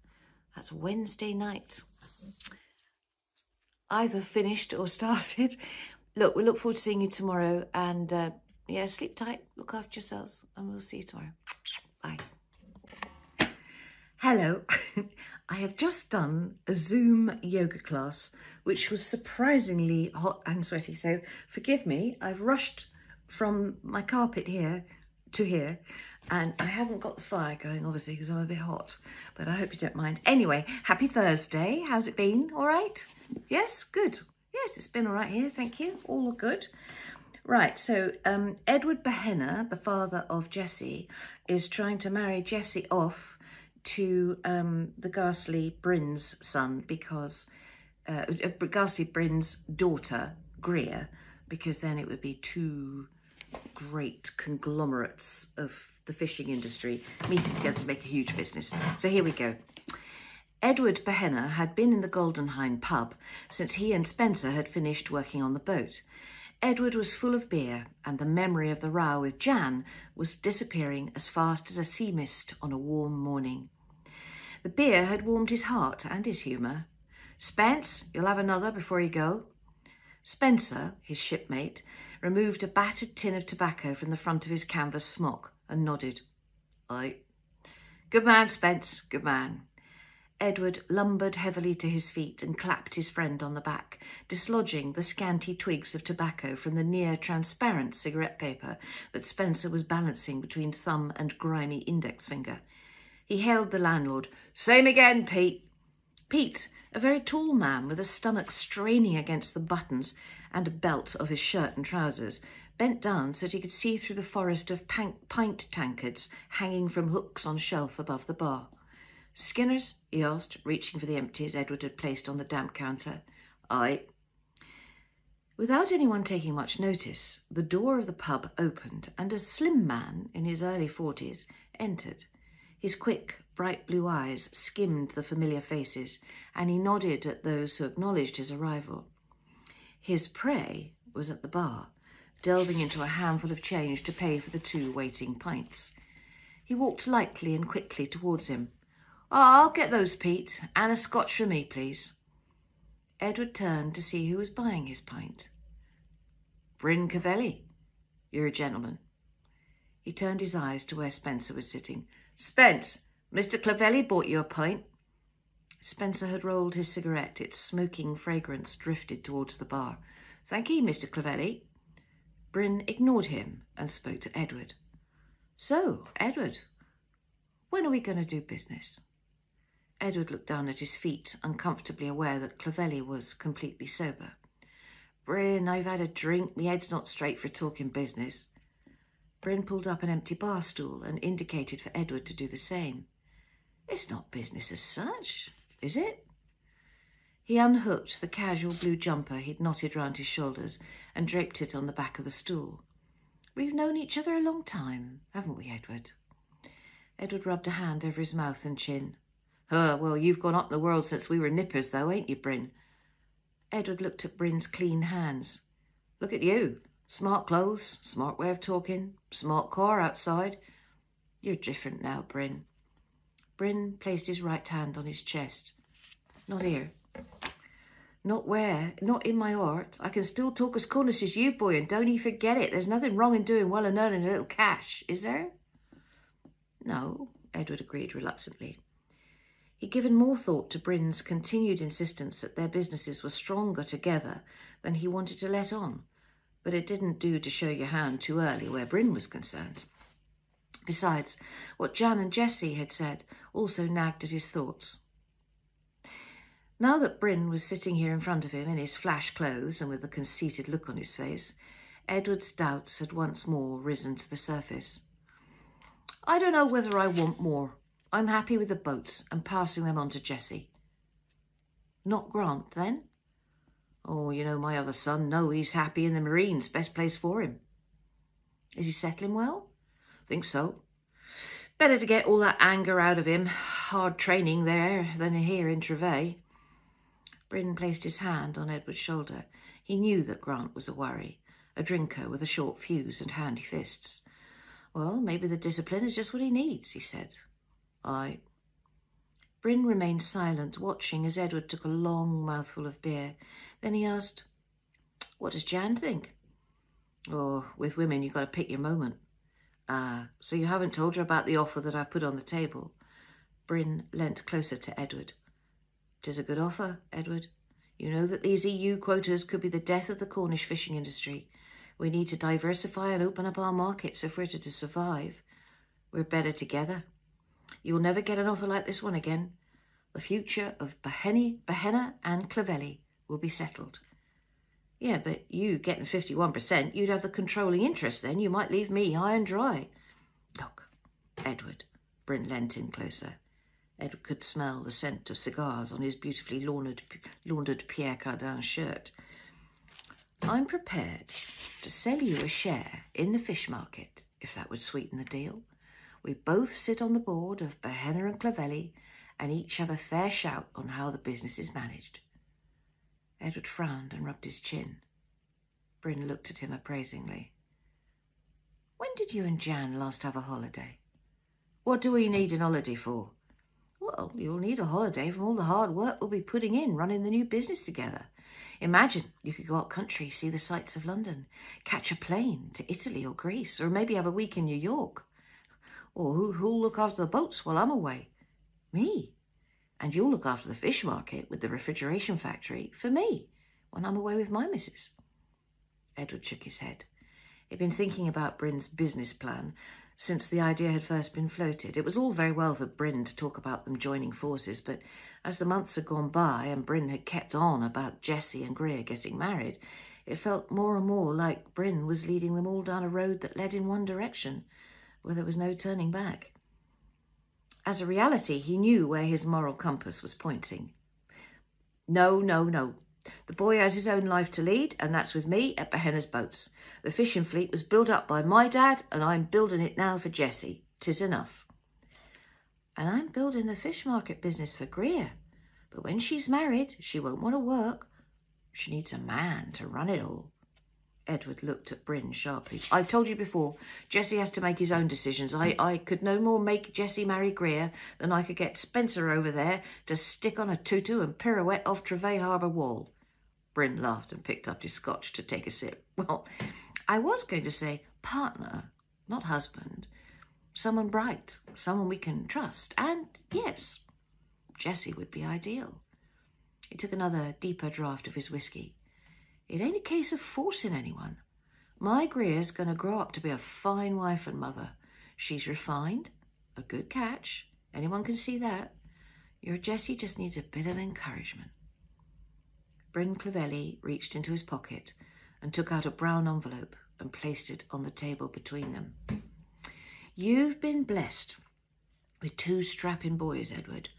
That's Wednesday night. Either finished or started. Look, we look forward to seeing you tomorrow. And yeah, sleep tight, look after yourselves, and we'll see you tomorrow. Bye. Hello. I have just done a Zoom yoga class, which was surprisingly hot and sweaty. So forgive me. I've rushed from my carpet here to here. And I haven't got the fire going, obviously, because I'm a bit hot. But I hope you don't mind. Anyway, happy Thursday. How's it been? All right? Yes? Good. Yes, it's been all right here. Thank you. All good. Right, so Edward Behenna, the father of Jessie, is trying to marry Jessie off to the Ghastly Bryn's son because... Ghastly Bryn's daughter, Greer, because then it would be two great conglomerates of the fishing industry meeting together to make a huge business. So here we go. Edward Behenna had been in the Golden Hind pub since he and Spencer had finished working on the boat. Edward was full of beer, and the memory of the row with Jan was disappearing as fast as a sea mist on a warm morning. The beer had warmed his heart and his humour. "Spence, you'll have another before you go." Spencer, his shipmate, removed a battered tin of tobacco from the front of his canvas smock and nodded. "Aye." "Good man, Spence, good man." Edward lumbered heavily to his feet and clapped his friend on the back, dislodging the scanty twigs of tobacco from the near-transparent cigarette paper that Spencer was balancing between thumb and grimy index finger. He hailed the landlord. "Same again, Pete." Pete, a very tall man with a stomach straining against the buttons and a belt of his shirt and trousers, bent down so that he could see through the forest of pint tankards hanging from hooks on shelf above the bar. "Skinner's?" he asked, reaching for the empties Edward had placed on the damp counter. "Aye." Without anyone taking much notice, the door of the pub opened and a slim man in his early 40s entered. His quick, bright blue eyes skimmed the familiar faces, and he nodded at those who acknowledged his arrival. His prey was at the bar, delving into a handful of change to pay for the 2 waiting pints. He walked lightly and quickly towards him. "I'll get those, Pete, and a scotch for me, please." Edward turned to see who was buying his pint. "Greer Clovelly, you're a gentleman." He turned his eyes to where Spencer was sitting. "Spence, Mr. Clovelly bought you a pint." Spencer had rolled his cigarette. Its smoking fragrance drifted towards the bar. "Thank ye, Mr. Clovelly." Bryn ignored him and spoke to Edward. "So, Edward, when are we going to do business?" Edward looked down at his feet, uncomfortably aware that Clovelly was completely sober. "Bryn, I've had a drink. Me head's not straight for talking business." Bryn pulled up an empty bar stool and indicated for Edward to do the same. "It's not business as such, is it?" He unhooked the casual blue jumper he'd knotted round his shoulders and draped it on the back of the stool. "We've known each other a long time, haven't we, Edward?" Edward rubbed a hand over his mouth and chin. Well, you've gone up in the world since we were nippers, though, ain't you, Bryn?" Edward looked at Bryn's clean hands. "Look at you. Smart clothes, smart way of talking, smart car outside. You're different now, Bryn." Bryn placed his right hand on his chest. "Not here." "Not where? Not in my heart. I can still talk as Cornish as you, boy, and don't you forget it. There's nothing wrong in doing well and earning a little cash, is there?" "No," Edward agreed reluctantly. He'd given more thought to Bryn's continued insistence that their businesses were stronger together than he wanted to let on, but it didn't do to show your hand too early where Bryn was concerned. Besides, what Jan and Jesse had said also nagged at his thoughts. Now that Bryn was sitting here in front of him in his flash clothes and with a conceited look on his face, Edward's doubts had once more risen to the surface. "I don't know whether I want more. I'm happy with the boats and passing them on to Jesse." "Not Grant, then?" "Oh, you know my other son. No, he's happy in the Marines. Best place for him." "Is he settling well?" "Think so. Better to get all that anger out of him. Hard training there than here in Trevay." Bryn placed his hand on Edward's shoulder. He knew that Grant was a worry, a drinker with a short fuse and handy fists. "Well, maybe the discipline is just what he needs," he said. "Aye." Bryn remained silent, watching as Edward took a long mouthful of beer. Then he asked, "What does Jan think?" "Oh, with women you've got to pick your moment." "Ah, so you haven't told her about the offer that I've put on the table?" Bryn leant closer to Edward. "'Tis a good offer, Edward. You know that these EU quotas could be the death of the Cornish fishing industry. We need to diversify and open up our markets if we're to survive. We're better together. You will never get an offer like this one again. The future of Behenna and Clovelly will be settled." "Yeah, but you getting 51%, you'd have the controlling interest then. You might leave me high and dry." "Look, Edward." Bryn leant in closer. Edward could smell the scent of cigars on his beautifully laundered Pierre Cardin shirt. "I'm prepared to sell you a share in the fish market, if that would sweeten the deal. We both sit on the board of Behenna and Clovelly and each have a fair shout on how the business is managed." Edward frowned and rubbed his chin. Bryn looked at him appraisingly. "When did you and Jan last have a holiday?" "What do we need an holiday for?" "Well, you'll need a holiday from all the hard work we'll be putting in running the new business together. Imagine you could go up country, see the sights of London, catch a plane to Italy or Greece, or maybe have a week in New York. Or who'll look after the boats while I'm away?" "Me?" And you'll look after the fish market with the refrigeration factory for me when I'm away with my missus. Edward shook his head. He'd been thinking about Bryn's business plan since the idea had first been floated. It was all very well for Bryn to talk about them joining forces, but as the months had gone by and Bryn had kept on about Jesse and Greer getting married, it felt more and more like Bryn was leading them all down a road that led in one direction, where there was no turning back. As a reality, he knew where his moral compass was pointing. No. The boy has his own life to lead, and that's with me at Behenna's boats. The fishing fleet was built up by my dad, and I'm building it now for Jessie. 'Tis enough. And I'm building the fish market business for Greer. But when she's married, she won't want to work. She needs a man to run it all. Edward looked at Bryn sharply. I've told you before, Jesse has to make his own decisions. I could no more make Jesse marry Greer than I could get Spencer over there to stick on a tutu and pirouette off Trevay Harbour Wall. Bryn laughed and picked up his scotch to take a sip. Well, I was going to say partner, not husband. Someone bright, someone we can trust. And yes, Jesse would be ideal. He took another deeper draught of his whiskey. It ain't a case of forcing anyone. My Greer's going to grow up to be a fine wife and mother. She's refined, a good catch. Anyone can see that. Your Jessie just needs a bit of encouragement. Greer Clovelly reached into his pocket and took out a brown envelope and placed it on the table between them. You've been blessed with two strapping boys, Edward.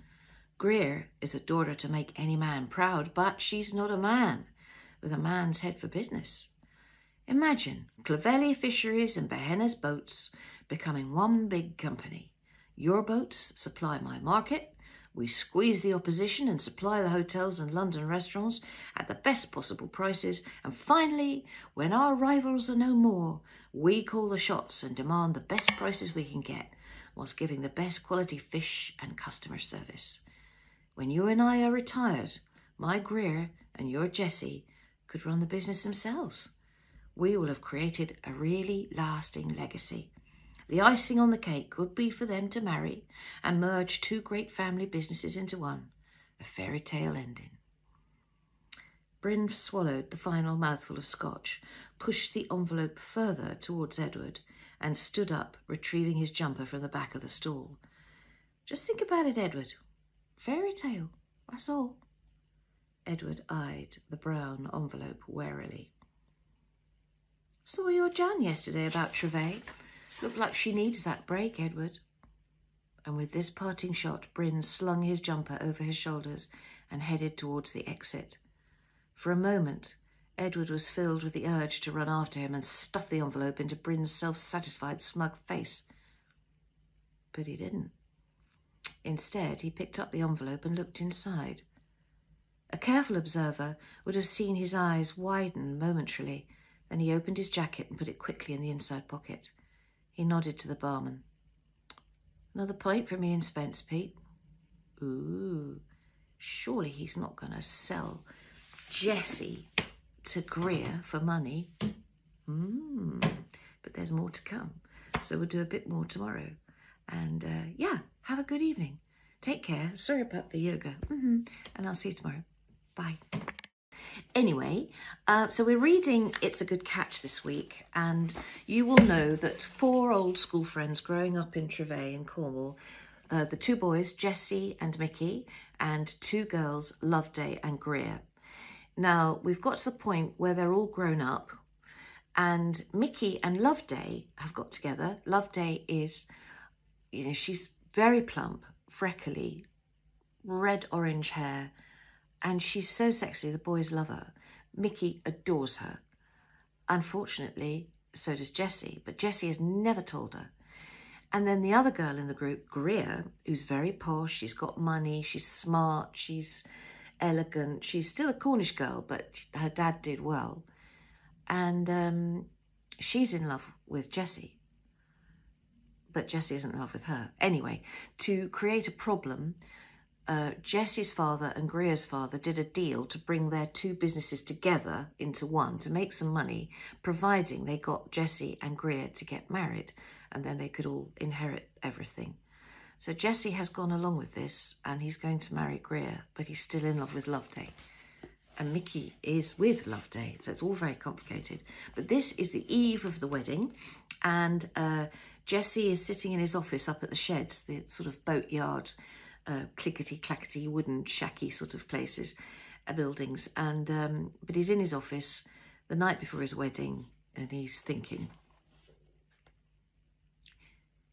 Greer is a daughter to make any man proud, but she's not a man with a man's head for business. Imagine Clovelly Fisheries and Behenna's boats becoming one big company. Your boats supply my market. We squeeze the opposition and supply the hotels and London restaurants at the best possible prices. And finally, when our rivals are no more, we call the shots and demand the best prices we can get, whilst giving the best quality fish and customer service. When you and I are retired, my Greer and your Jessie could run the business themselves. We will have created a really lasting legacy. The icing on the cake would be for them to marry and merge two great family businesses into one, a fairy tale ending. Bryn swallowed the final mouthful of scotch, pushed the envelope further towards Edward, and stood up, retrieving his jumper from the back of the stall. Just think about it, Edward. Fairy tale, that's all. Edward eyed the brown envelope warily. Saw your Jan yesterday about Trevay. Looked like she needs that break, Edward. And with this parting shot, Bryn slung his jumper over his shoulders and headed towards the exit. For a moment, Edward was filled with the urge to run after him and stuff the envelope into Bryn's self-satisfied, smug face. But he didn't. Instead, he picked up the envelope and looked inside. A careful observer would have seen his eyes widen momentarily. Then he opened his jacket and put it quickly in the inside pocket. He nodded to the barman. Another pint for me and Spence, Pete. Ooh, surely he's not going to sell Jessie to Greer for money. But there's more to come. So we'll do a bit more tomorrow. And have a good evening. Take care. Sorry about the yoga. And I'll see you tomorrow. Bye. Anyway, so we're reading It's a Good Catch this week, and you will know that four old school friends growing up in Trevay in Cornwall, the two boys, Jesse and Mickey, and two girls, Loveday and Greer. Now, we've got to the point where they're all grown up, and Mickey and Loveday have got together. Loveday is, she's very plump, freckly, red-orange hair, and she's so sexy, the boys love her. Mickey adores her. Unfortunately, so does Jessie, but Jessie has never told her. And then the other girl in the group, Greer, who's very posh, she's got money, she's smart, she's elegant. She's still a Cornish girl, but her dad did well. And she's in love with Jessie, but Jessie isn't in love with her. Anyway, to create a problem, Jessie's father and Greer's father did a deal to bring their two businesses together into one to make some money, providing they got Jessie and Greer to get married, and then they could all inherit everything. So Jesse has gone along with this and he's going to marry Greer, but he's still in love with Loveday. And Mickey is with Loveday, so it's all very complicated. But this is the eve of the wedding, and Jesse is sitting in his office up at the sheds, the sort of boatyard, clickety-clackety, wooden, shacky sort of places, buildings. And but he's in his office the night before his wedding, and he's thinking.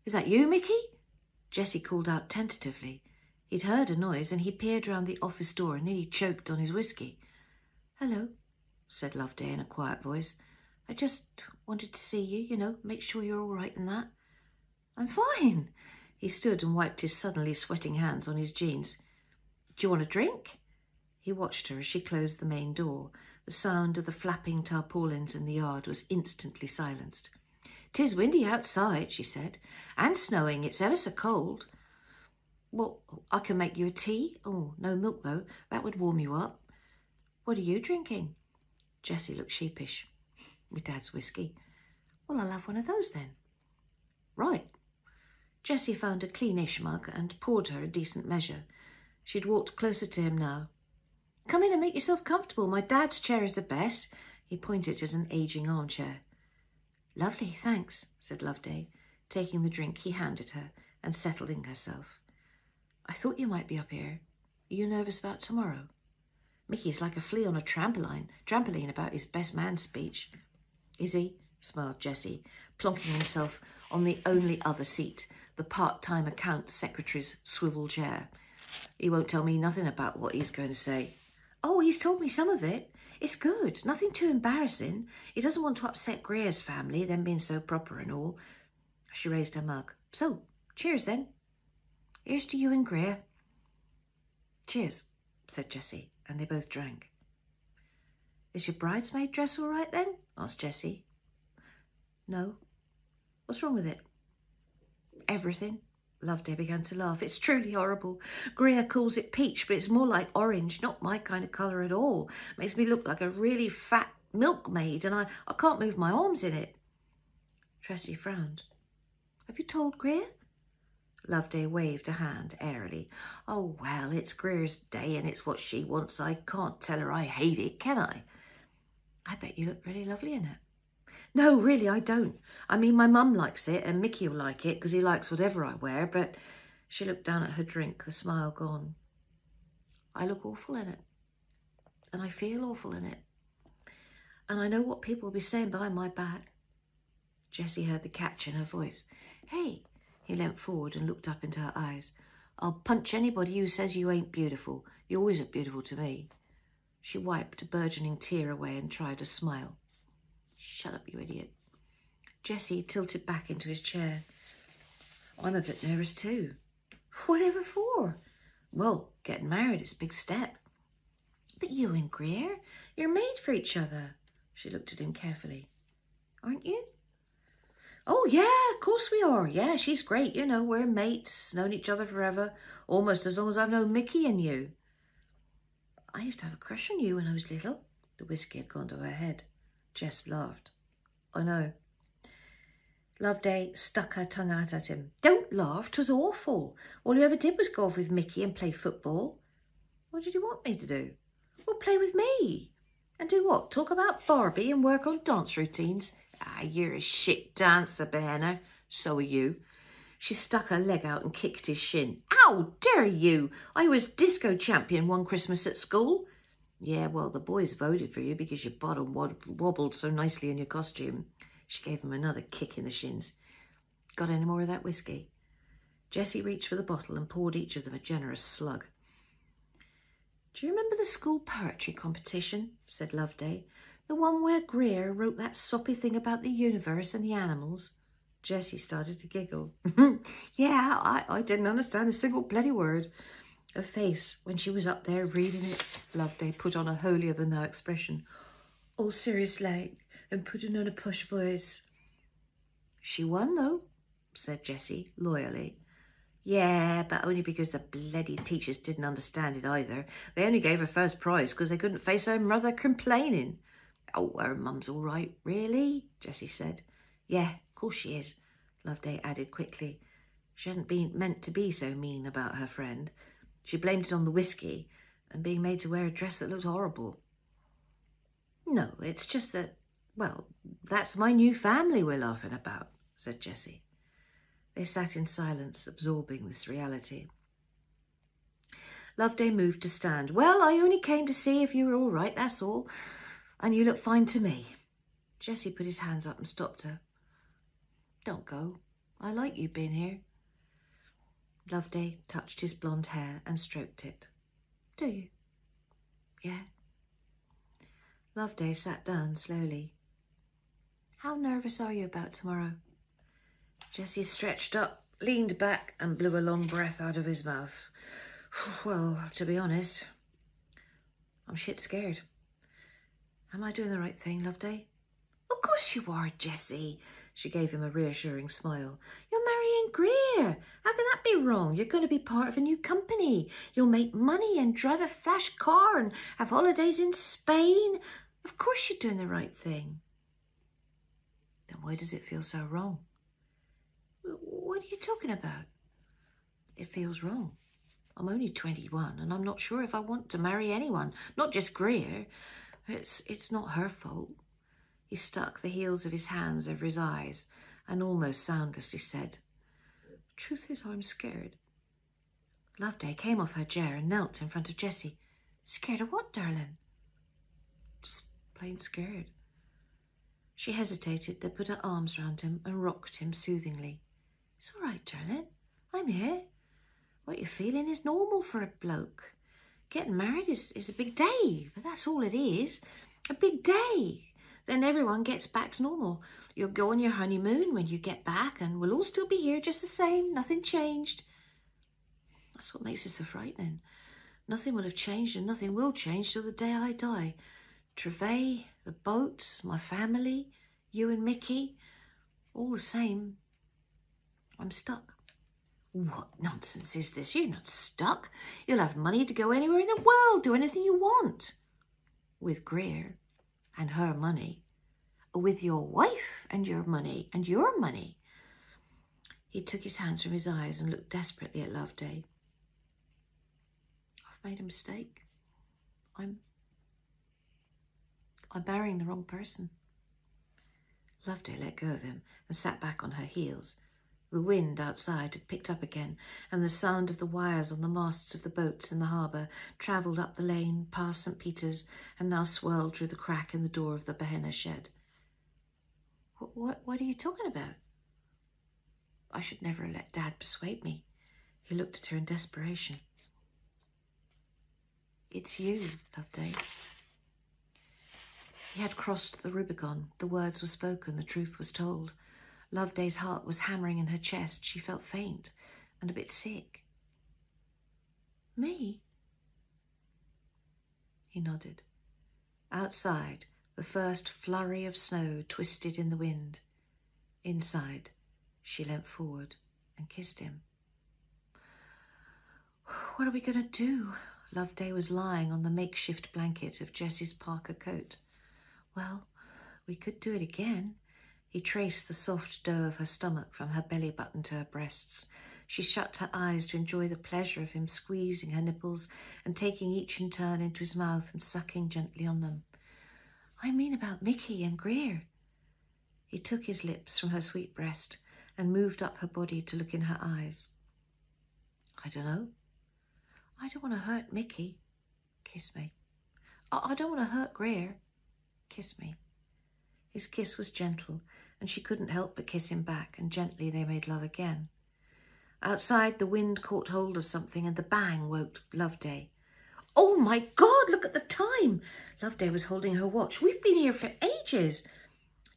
"Is that you, Mickey?" Jesse called out tentatively. He'd heard a noise and he peered round the office door and nearly choked on his whiskey. "Hello," said Loveday in a quiet voice. "I just wanted to see you, make sure you're all right and that." "I'm fine." He stood and wiped his suddenly sweating hands on his jeans. "Do you want a drink?" He watched her as she closed the main door. The sound of the flapping tarpaulins in the yard was instantly silenced. "'Tis windy outside," she said, "and snowing. It's ever so cold." "Well, I can make you a tea. Oh, no milk, though. That would warm you up." "What are you drinking?" Jesse looked sheepish. "My dad's whiskey." "Well, I'll have one of those then." "Right." Jesse found a cleanish mug and poured her a decent measure. She'd walked closer to him now. "Come in and make yourself comfortable. My dad's chair is the best." He pointed at an ageing armchair. "Lovely, thanks," said Loveday, taking the drink he handed her and settling herself. "I thought you might be up here. Are you nervous about tomorrow?" "Mickey's like a flea on a trampoline about his best man speech." "Is he?" smiled Jesse, plonking himself on the only other seat, the part-time accounts secretary's swivel chair. "He won't tell me nothing about what he's going to say." "Oh, he's told me some of it. It's good, nothing too embarrassing. He doesn't want to upset Greer's family, them being so proper and all." She raised her mug. "So, cheers then." "Here's to you and Greer." "Cheers," said Jesse, and they both drank. "Is your bridesmaid dress all right then?" asked Jesse. "No." "What's wrong with it?" "Everything." Loveday began to laugh. "It's truly horrible. Greer calls it peach, but it's more like orange, not my kind of colour at all. Makes me look like a really fat milkmaid, and I can't move my arms in it." Jesse frowned. "Have you told Greer?" Loveday waved a hand airily. "Oh, well, it's Greer's day and it's what she wants. I can't tell her I hate it, can I?" "I bet you look really lovely in it." "No, really, I don't. I mean, my mum likes it and Mickey will like it because he likes whatever I wear, but..." She looked down at her drink, the smile gone. "I look awful in it. And I feel awful in it. And I know what people will be saying behind my back." Jesse heard the catch in her voice. "Hey." He leant forward and looked up into her eyes. "I'll punch anybody who says you ain't beautiful. You always look beautiful to me." She wiped a burgeoning tear away and tried a smile. "Shut up, you idiot." Jesse tilted back into his chair. "I'm a bit nervous too." "Whatever for?" "Well, getting married, it's a big step." "But you and Greer, you're made for each other." She looked at him carefully. "Aren't you?" "Oh, yeah, of course we are. Yeah, she's great. We're mates, known each other forever, almost as long as I've known Mickey and you." "I used to have a crush on you when I was little." The whiskey had gone to her head. Jess laughed. "I know." Loveday stuck her tongue out at him. "Don't laugh, 'twas awful. All you ever did was go off with Mickey and play football." "What did you want me to do?" "Well, play with me." "And do what? Talk about Barbie and work on dance routines?" "Ah, you're a shit dancer, Behenna. So are you." She stuck her leg out and kicked his shin. "How dare you? I was disco champion one Christmas at school." "Yeah, well, the boys voted for you because your bottom wobbled so nicely in your costume." She gave him another kick in the shins. "Got any more of that whiskey?" Jesse reached for the bottle and poured each of them a generous slug. "Do you remember the school poetry competition?" said Loveday. "The one where Greer wrote that soppy thing about the universe and the animals?" Jesse started to giggle. "Yeah, I didn't understand a single bloody word." Her face, when she was up there reading it, Loveday put on a holier-than-thou expression, all serious-like and putting on a posh voice. "She won, though," said Jesse, loyally. "Yeah, but only because the bloody teachers didn't understand it either. They only gave her first prize because they couldn't face her mother complaining." "Oh, her mum's all right." "Really?" Jesse said. "Yeah, of course she is," Loveday added quickly. She hadn't been meant to be so mean about her friend. She blamed it on the whiskey and being made to wear a dress that looked horrible. No, it's just that, well, that's my new family we're laughing about, said Jessie. They sat in silence, absorbing this reality. Loveday moved to stand. Well, I only came to see if you were all right, that's all. And you look fine to me. Jessie put his hands up and stopped her. Don't go. I like you being here. Loveday touched his blonde hair and stroked it. Do you? Yeah. Loveday sat down slowly. How nervous are you about tomorrow? Jessie stretched up, leaned back and blew a long breath out of his mouth. Well, to be honest, I'm shit scared. Am I doing the right thing, Loveday? Of course you are, Jessie. She gave him a reassuring smile. You're marrying Greer. How can that be wrong? You're going to be part of a new company. You'll make money and drive a flash car and have holidays in Spain. Of course you're doing the right thing. Then why does it feel so wrong? What are you talking about? It feels wrong. I'm only 21 and I'm not sure if I want to marry anyone, not just Greer. It's not her fault. He stuck the heels of his hands over his eyes and almost soundlessly said, Truth is, I'm scared. Loveday came off her chair and knelt in front of Jessie. Scared of what, darling? Just plain scared. She hesitated, then put her arms round him and rocked him soothingly. It's all right, darling. I'm here. What you're feeling is normal for a bloke. Getting married is a big day, but that's all it is. A big day. Then everyone gets back to normal. You'll go on your honeymoon when you get back and we'll all still be here just the same. Nothing changed. That's what makes it so frightening. Nothing will have changed and nothing will change till the day I die. Trevay, the boats, my family, you and Mickey, all the same. I'm stuck. What nonsense is this? You're not stuck. You'll have money to go anywhere in the world, do anything you want. With Greer and her money. With your wife and your money and your money. He took his hands from his eyes and looked desperately at Loveday. I've made a mistake. I'm marrying the wrong person. Loveday let go of him and sat back on her heels. The wind outside had picked up again, and the sound of the wires on the masts of the boats in the harbour travelled up the lane past St. Peter's and now swirled through the crack in the door of the Behenna shed. What are you talking about? I should never have let Dad persuade me. He looked at her in desperation. It's you, Loveday. He had crossed the Rubicon. The words were spoken, the truth was told. Loveday's heart was hammering in her chest. She felt faint and a bit sick. Me? He nodded. Outside, the first flurry of snow twisted in the wind. Inside, she leant forward and kissed him. What are we going to do? Loveday was lying on the makeshift blanket of Jessie's parka coat. Well, we could do it again. He traced the soft dough of her stomach from her belly button to her breasts. She shut her eyes to enjoy the pleasure of him squeezing her nipples and taking each in turn into his mouth and sucking gently on them. I mean about Mickey and Greer. He took his lips from her sweet breast and moved up her body to look in her eyes. I don't know. I don't want to hurt Mickey. Kiss me. I don't want to hurt Greer. Kiss me. His kiss was gentle, and she couldn't help but kiss him back, and gently they made love again. Outside, the wind caught hold of something, and the bang woke Loveday. Oh, my God, look at the time! Loveday was holding her watch. We've been here for ages.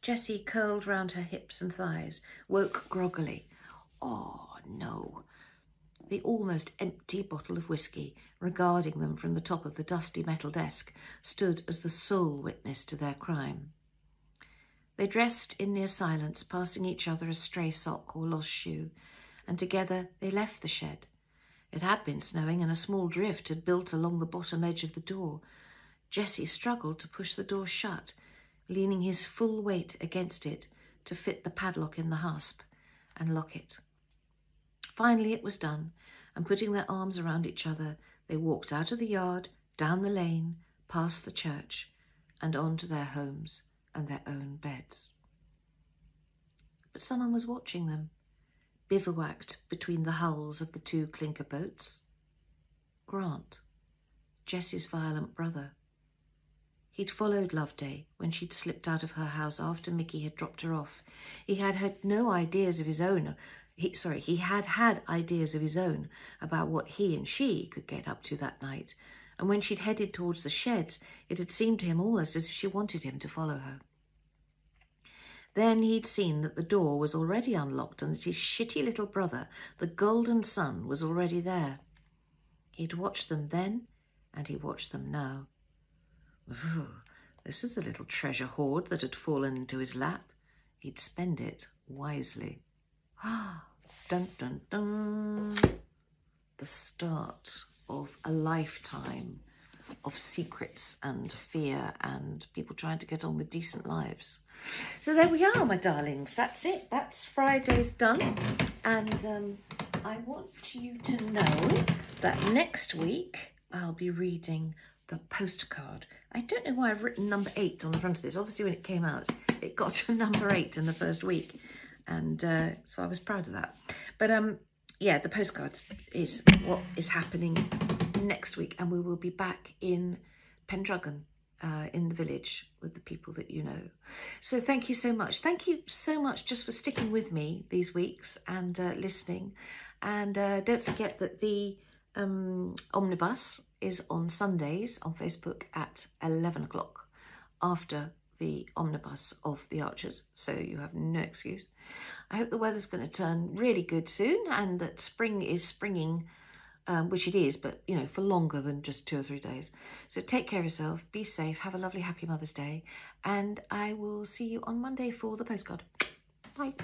Jessie, curled round her hips and thighs, woke groggily. Oh, no. The almost empty bottle of whiskey, regarding them from the top of the dusty metal desk, stood as the sole witness to their crime. They dressed in near silence, passing each other a stray sock or lost shoe, and together they left the shed. It had been snowing, and a small drift had built along the bottom edge of the door. Jesse struggled to push the door shut, leaning his full weight against it to fit the padlock in the hasp and lock it. Finally it was done, and putting their arms around each other, they walked out of the yard, down the lane, past the church, and on to their homes and their own beds. But someone was watching them, bivouacked between the hulls of the 2 clinker boats. Grant, Jessie's violent brother. He'd followed Loveday when she'd slipped out of her house after Mickey had dropped her off. He had had no ideas of his own. He had had ideas of his own about what he and she could get up to that night, and when she'd headed towards the sheds, it had seemed to him almost as if she wanted him to follow her. Then he'd seen that the door was already unlocked and that his shitty little brother, the golden sun, was already there. He'd watched them then, and he watched them now. Ooh, this was the little treasure hoard that had fallen into his lap. He'd spend it wisely. Ah, dun dun dun. The start of a lifetime of secrets and fear and people trying to get on with decent lives. So there we are, my darlings. That's it. That's Friday's done. And I want you to know that next week I'll be reading the postcard. I don't know why I've written number 8 on the front of this. Obviously, when it came out, it got to number 8 in the first week. And so I was proud of that. But yeah, the postcards is what is happening next week. And we will be back in Pendragon, in the village with the people that you know. So thank you so much. Thank you so much just for sticking with me these weeks and listening. And don't forget that the omnibus is on Sundays on Facebook at 11 o'clock after the omnibus of the Archers, so you have no excuse. I hope the weather's going to turn really good soon and that spring is springing, which it is, but you know, for longer than just 2 or 3 days. So take care of yourself, be safe, have a lovely happy Mother's Day, and I will see you on Monday for the postcard. Bye.